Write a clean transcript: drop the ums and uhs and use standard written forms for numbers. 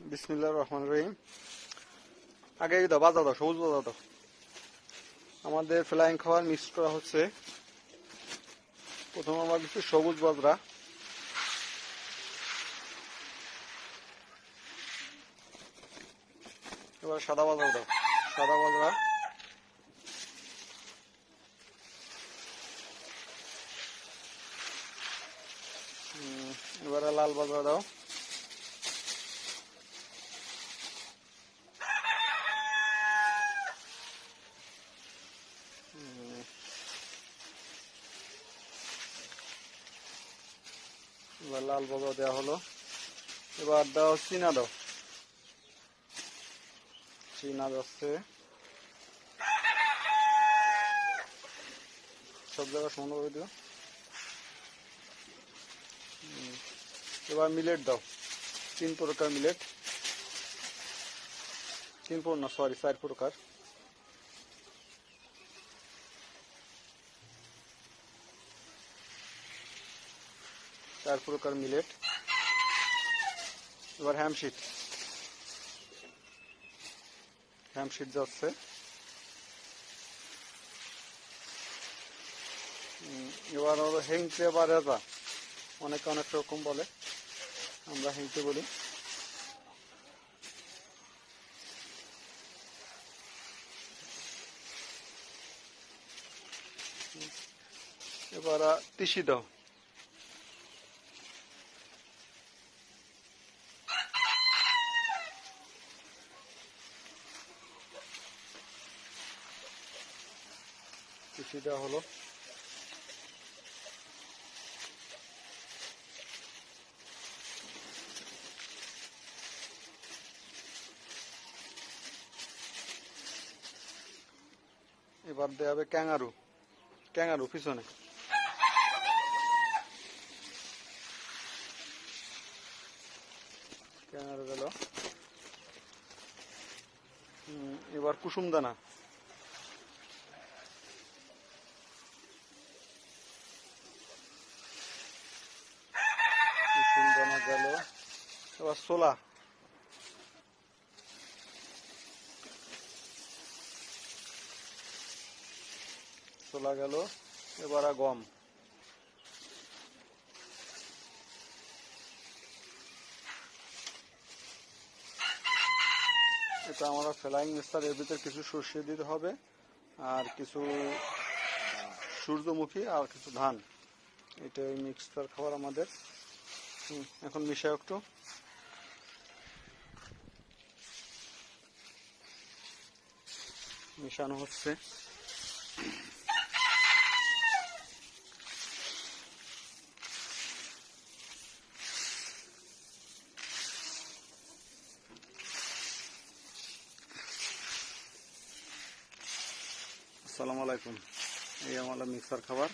বিসমিল্লাহির রহমানির রহিম। আগে দাও, বাজা দাও, সবুজ বাজা দাও। আমাদের ফ্লাইং খাবার মিক্স করা হচ্ছে। প্রথমে আমরা কিছু সবুজ বাজরা, এবার সাদা বাজরা দাও, সাদা বাজরা, এবারে লাল বাজরা দাও, এবার লাল বাজরা দেওয়া হলো। এবার দাও চীনা, দাও চীনা যাচ্ছে, সব জায়গায় সমান করে দিও। এবার মিলেট দাও, 3 প্রকার মিলেট, 4 প্রকার। 4 প্রকার মিলেট। এবার হ্যামশিট যাচ্ছে। এবার হলো হেংচে বা রেজা, অনেকে অনেক রকম বলে, আমরা হেংচে বলি। এবার তিসি দাও, তিসি দেওয়া হলো। এবার দেওয়া হবে ক্যাঙ্গারু পিছনে। ক্যাঙ্গারু গেল। এবার কুসুম দানা, গেল। এবার ছোলা, গেল। এবার গম, এটা আমরা ফ্লাইং মিক্সার, এর ভিতরে কিছু সর্ষে দিতে হবে, আর কিছু সূর্যমুখী, আর কিছু ধান। এটা মিক্সচার খাবার আমাদের। এখন মিশাই একটু। মিশানো হচ্ছে। আসসালামু আলাইকুম। এই আমাদের মিক্সার খাবার।